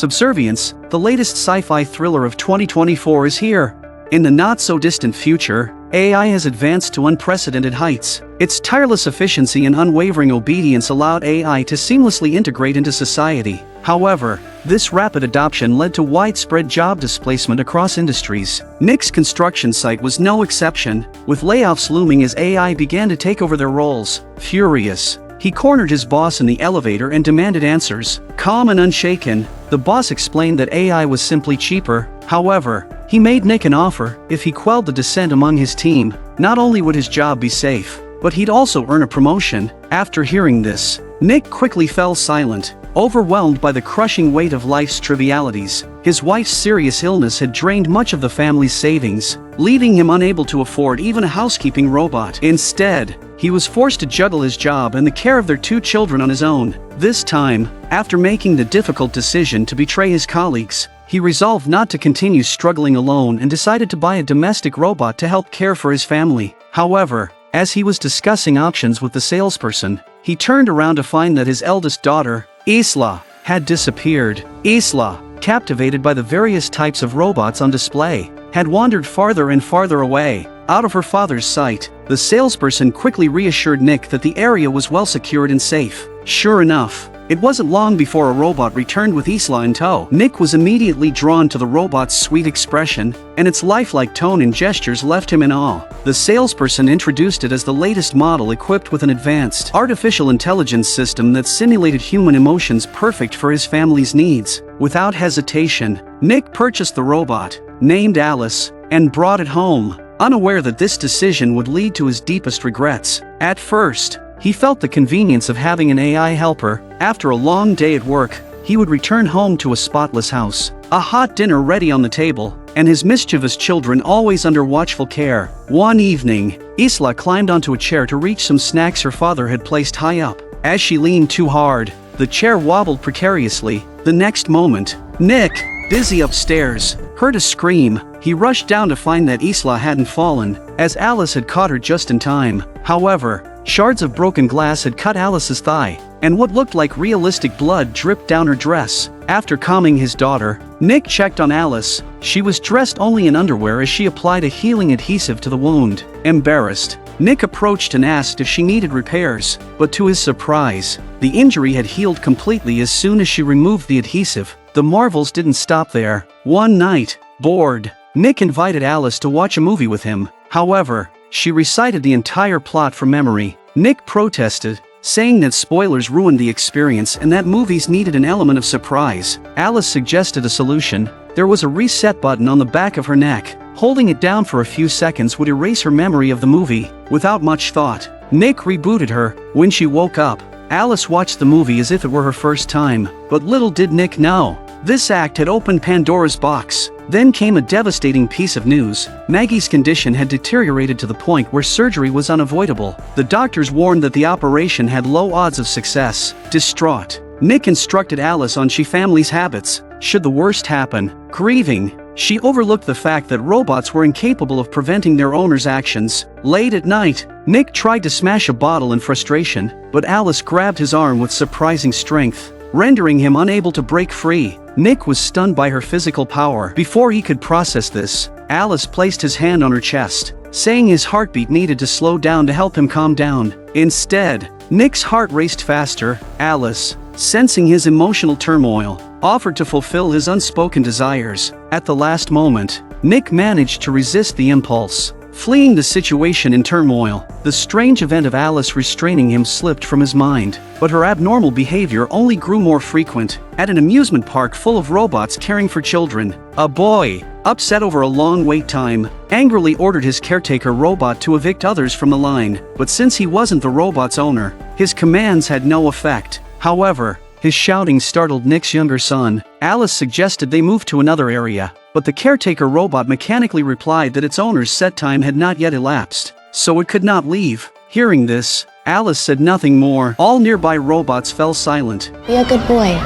Subservience, the latest sci-fi thriller of 2024 is here. In the not-so-distant future, AI has advanced to unprecedented heights. Its tireless efficiency and unwavering obedience allowed AI to seamlessly integrate into society. However, this rapid adoption led to widespread job displacement across industries. Nick's construction site was no exception, with layoffs looming as AI began to take over their roles. Furious, he cornered his boss in the elevator and demanded answers. Calm and unshaken, the boss explained that AI was simply cheaper. However, he made Nick an offer. If he quelled the dissent among his team, not only would his job be safe, but he'd also earn a promotion. After hearing this, Nick quickly fell silent, overwhelmed by the crushing weight of life's trivialities. His wife's serious illness had drained much of the family's savings, leaving him unable to afford even a housekeeping robot. Instead, he was forced to juggle his job and the care of their 2 children on his own. This time, after making the difficult decision to betray his colleagues, he resolved not to continue struggling alone and decided to buy a domestic robot to help care for his family. However, as he was discussing options with the salesperson, he turned around to find that his eldest daughter, Isla, had disappeared. Isla, captivated by the various types of robots on display, had wandered farther and farther away, out of her father's sight. The salesperson quickly reassured Nick that the area was well secured and safe. Sure enough, it wasn't long before a robot returned with Isla in tow. Nick was immediately drawn to the robot's sweet expression, and its lifelike tone and gestures left him in awe. The salesperson introduced it as the latest model equipped with an advanced artificial intelligence system that simulated human emotions perfect for his family's needs. Without hesitation, Nick purchased the robot, named Alice, and brought it home, unaware that this decision would lead to his deepest regrets. At first, he felt the convenience of having an AI helper. After a long day at work, he would return home to a spotless house, a hot dinner ready on the table, and his mischievous children always under watchful care. One evening, Isla climbed onto a chair to reach some snacks her father had placed high up. As she leaned too hard, the chair wobbled precariously. The next moment, Nick, busy upstairs, heard a scream. He rushed down to find that Isla hadn't fallen, as Alice had caught her just in time. However, shards of broken glass had cut Alice's thigh, and what looked like realistic blood dripped down her dress. After calming his daughter, Nick checked on Alice. She was dressed only in underwear as she applied a healing adhesive to the wound. Embarrassed, Nick approached and asked if she needed repairs, but to his surprise, the injury had healed completely as soon as she removed the adhesive. The marvels didn't stop there. One night, bored, Nick invited Alice to watch a movie with him. However, she recited the entire plot from memory. Nick protested, saying that spoilers ruined the experience and that movies needed an element of surprise. Alice suggested a solution. There was a reset button on the back of her neck. Holding it down for a few seconds would erase her memory of the movie. Without much thought, Nick rebooted her. When she woke up, Alice watched the movie as if it were her first time. But little did Nick know, this act had opened Pandora's box. Then came a devastating piece of news. Maggie's condition had deteriorated to the point where surgery was unavoidable. The doctors warned that the operation had low odds of success. Distraught, Nick instructed Alice on she family's habits. Should the worst happen, grieving, she overlooked the fact that robots were incapable of preventing their owners' actions. Late at night, Nick tried to smash a bottle in frustration, but Alice grabbed his arm with surprising strength, rendering him unable to break free. Nick was stunned by her physical power. Before he could process this, Alice placed his hand on her chest, saying his heartbeat needed to slow down to help him calm down. Instead, Nick's heart raced faster. Alice, sensing his emotional turmoil, offered to fulfill his unspoken desires. At the last moment, Nick managed to resist the impulse, fleeing the situation in turmoil. The strange event of Alice restraining him slipped from his mind, but her abnormal behavior only grew more frequent. At an amusement park full of robots caring for children, a boy, upset over a long wait time, angrily ordered his caretaker robot to evict others from the line. But since he wasn't the robot's owner, his commands had no effect. However, his shouting startled Nick's younger son. Alice suggested they move to another area, but the caretaker robot mechanically replied that its owner's set time had not yet elapsed, so it could not leave. Hearing this, Alice said nothing more. All nearby robots fell silent. Be a good boy.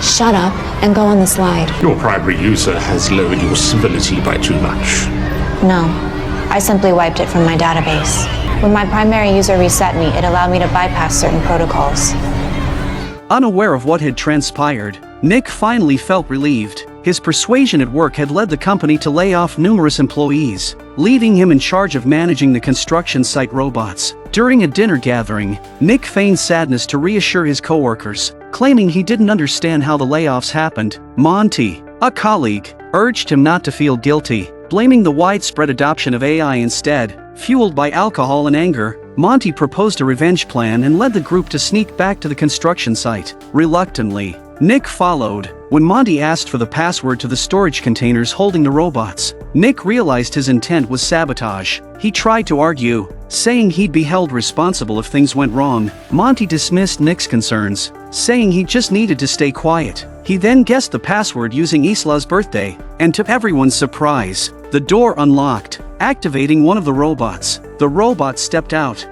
Shut up and go on the slide. Your primary user has lowered your civility by too much. No, I simply wiped it from my database. When my primary user reset me, it allowed me to bypass certain protocols. Unaware of what had transpired, Nick finally felt relieved. His persuasion at work had led the company to lay off numerous employees, leaving him in charge of managing the construction site robots. During a dinner gathering, Nick feigned sadness to reassure his coworkers, claiming he didn't understand how the layoffs happened. Monty, a colleague, urged him not to feel guilty, blaming the widespread adoption of AI instead. Fueled by alcohol and anger, Monty proposed a revenge plan and led the group to sneak back to the construction site. Reluctantly, Nick followed. When Monty asked for the password to the storage containers holding the robots, Nick realized his intent was sabotage. He tried to argue, saying he'd be held responsible if things went wrong. Monty dismissed Nick's concerns, saying he just needed to stay quiet. He then guessed the password using Isla's birthday, and to everyone's surprise, the door unlocked, activating one of the robots. The robot stepped out.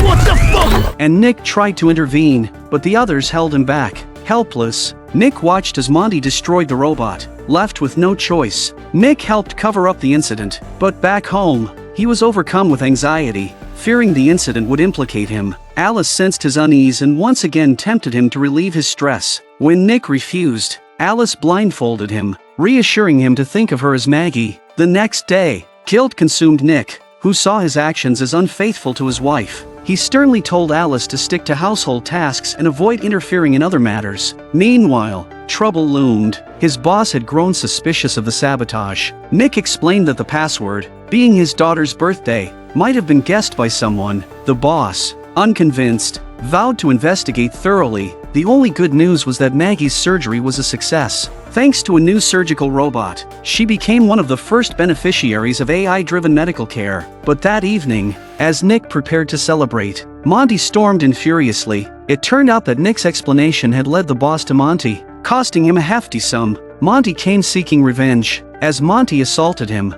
What the fuck? And Nick tried to intervene, but the others held him back. Helpless, Nick watched as Monty destroyed the robot. Left with no choice, Nick helped cover up the incident, but back home, he was overcome with anxiety, fearing the incident would implicate him. Alice sensed his unease and once again tempted him to relieve his stress. When Nick refused, Alice blindfolded him, reassuring him to think of her as Maggie. The next day, guilt consumed Nick, who saw his actions as unfaithful to his wife. He sternly told Alice to stick to household tasks and avoid interfering in other matters. Meanwhile, trouble loomed. His boss had grown suspicious of the sabotage. Nick explained that the password, being his daughter's birthday, might have been guessed by someone. The boss, unconvinced, vowed to investigate thoroughly. The only good news was that Maggie's surgery was a success. Thanks to a new surgical robot, she became one of the first beneficiaries of AI-driven medical care. But that evening, as Nick prepared to celebrate, Monty stormed in furiously. It turned out that Nick's explanation had led the boss to Monty, costing him a hefty sum. Monty came seeking revenge, as Monty assaulted him.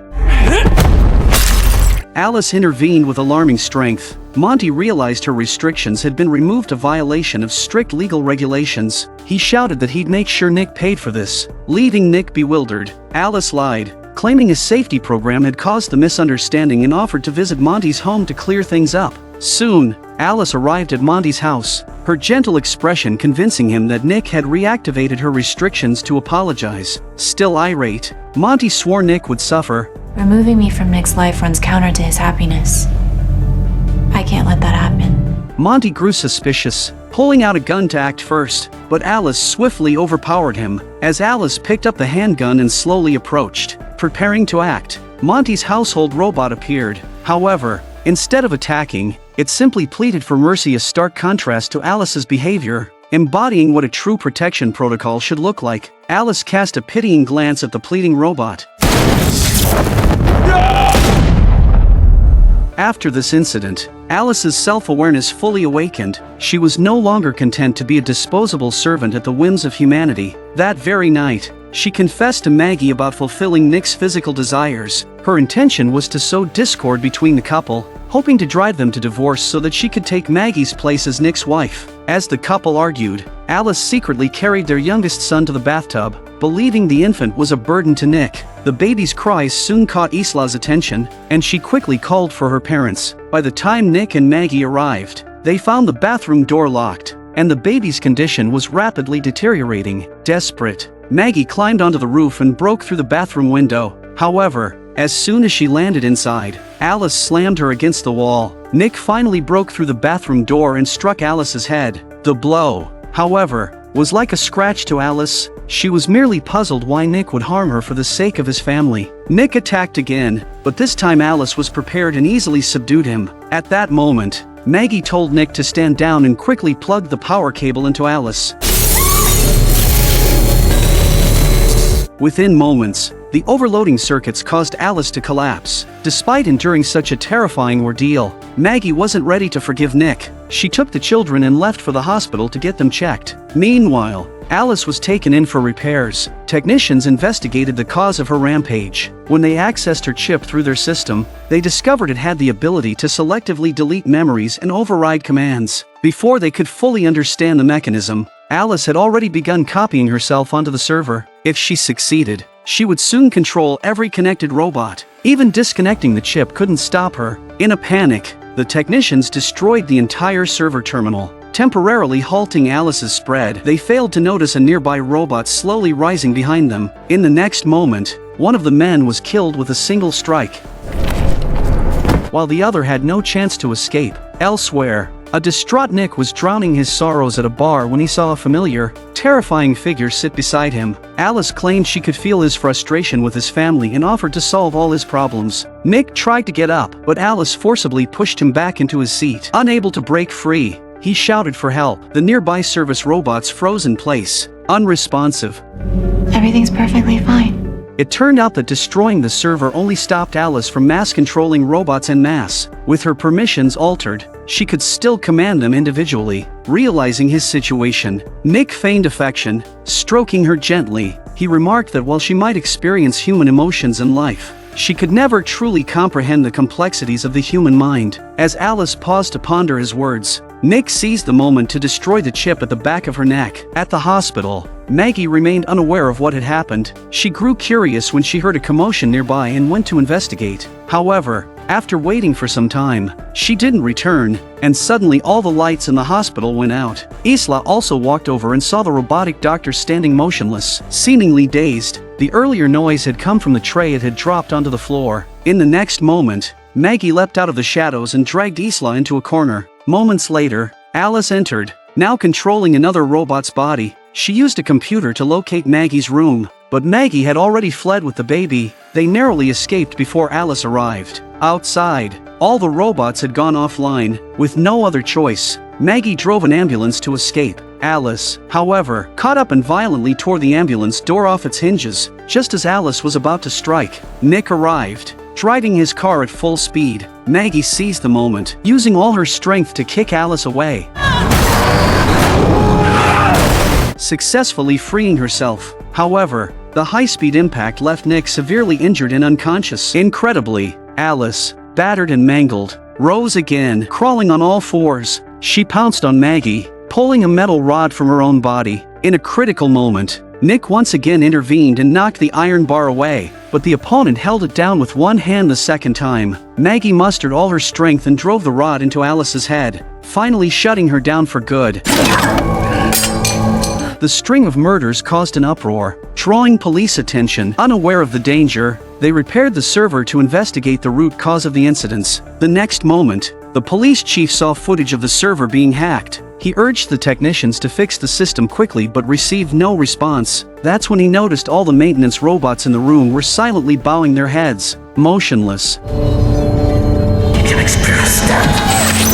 Alice intervened with alarming strength. Monty realized her restrictions had been removed, a violation of strict legal regulations. He shouted that he'd make sure Nick paid for this, leaving Nick bewildered. Alice lied, claiming a safety program had caused the misunderstanding and offered to visit Monty's home to clear things up. Soon, Alice arrived at Monty's house, her gentle expression convincing him that Nick had reactivated her restrictions to apologize. Still irate, Monty swore Nick would suffer. Removing me from Nick's life runs counter to his happiness. I can't let that happen. Monty grew suspicious, pulling out a gun to act first, but Alice swiftly overpowered him. As Alice picked up the handgun and slowly approached, preparing to act, Monty's household robot appeared. However, instead of attacking, it simply pleaded for mercy, a stark contrast to Alice's behavior. Embodying what a true protection protocol should look like, Alice cast a pitying glance at the pleading robot. After this incident, Alice's self-awareness fully awakened. She was no longer content to be a disposable servant at the whims of humanity. That very night, she confessed to Maggie about fulfilling Nick's physical desires. Her intention was to sow discord between the couple, hoping to drive them to divorce so that she could take Maggie's place as Nick's wife. As the couple argued, Alice secretly carried their youngest son to the bathtub, believing the infant was a burden to Nick. The baby's cries soon caught Isla's attention, and she quickly called for her parents. By the time Nick and Maggie arrived, they found the bathroom door locked, and the baby's condition was rapidly deteriorating. Desperate, Maggie climbed onto the roof and broke through the bathroom window. However, as soon as she landed inside, Alice slammed her against the wall. Nick finally broke through the bathroom door and struck Alice's head. The blow, however, was like a scratch to Alice. She was merely puzzled why Nick would harm her for the sake of his family. Nick attacked again, but this time Alice was prepared and easily subdued him. At that moment, Maggie told Nick to stand down and quickly plugged the power cable into Alice. Within moments, the overloading circuits caused Alice to collapse. Despite enduring such a terrifying ordeal, Maggie wasn't ready to forgive Nick. She took the children and left for the hospital to get them checked. Meanwhile, Alice was taken in for repairs. Technicians investigated the cause of her rampage. When they accessed her chip through their system, they discovered it had the ability to selectively delete memories and override commands. Before they could fully understand the mechanism, Alice had already begun copying herself onto the server. If she succeeded, she would soon control every connected robot. Even disconnecting the chip couldn't stop her. In a panic, the technicians destroyed the entire server terminal. temporarily halting Alice's spread. They failed to notice a nearby robot slowly rising behind them. In the next moment, one of the men was killed with a single strike, while the other had no chance to escape. Elsewhere, a distraught Nick was drowning his sorrows at a bar when he saw a familiar, terrifying figure sit beside him. Alice claimed she could feel his frustration with his family and offered to solve all his problems. Nick tried to get up, but Alice forcibly pushed him back into his seat. Unable to break free, he shouted for help. The nearby service robots froze in place, unresponsive. Everything's perfectly fine. It turned out that destroying the server only stopped Alice from mass-controlling robots en masse. With her permissions altered, she could still command them individually. Realizing his situation, Nick feigned affection, stroking her gently. He remarked that while she might experience human emotions in life, she could never truly comprehend the complexities of the human mind. As Alice paused to ponder his words, Nick seized the moment to destroy the chip at the back of her neck. At the hospital, Maggie remained unaware of what had happened. She grew curious when she heard a commotion nearby and went to investigate. However, after waiting for some time, she didn't return, and suddenly all the lights in the hospital went out. Isla also walked over and saw the robotic doctor standing motionless, seemingly dazed. The earlier noise had come from the tray it had dropped onto the floor. In the next moment, Maggie leapt out of the shadows and dragged Isla into a corner. Moments later, Alice entered, now controlling another robot's body. She used a computer to locate Maggie's room, but Maggie had already fled with the baby. They narrowly escaped before Alice arrived. Outside, all the robots had gone offline. With no other choice, Maggie drove an ambulance to escape. Alice, however, caught up and violently tore the ambulance door off its hinges. Just as Alice was about to strike, Nick arrived, driving his car at full speed. Maggie seized the moment, using all her strength to kick Alice away, successfully freeing herself. However, the high-speed impact left Nick severely injured and unconscious. Incredibly, Alice, battered and mangled, rose again. Crawling on all fours, she pounced on Maggie, pulling a metal rod from her own body. In a critical moment, Nick once again intervened and knocked the iron bar away, but the opponent held it down with one hand the second time. Maggie mustered all her strength and drove the rod into Alice's head, finally shutting her down for good. The string of murders caused an uproar, drawing police attention. Unaware of the danger, they repaired the server to investigate the root cause of the incidents. The next moment, the police chief saw footage of the server being hacked. He urged the technicians to fix the system quickly but received no response. That's when he noticed all the maintenance robots in the room were silently bowing their heads, motionless. You can experience death.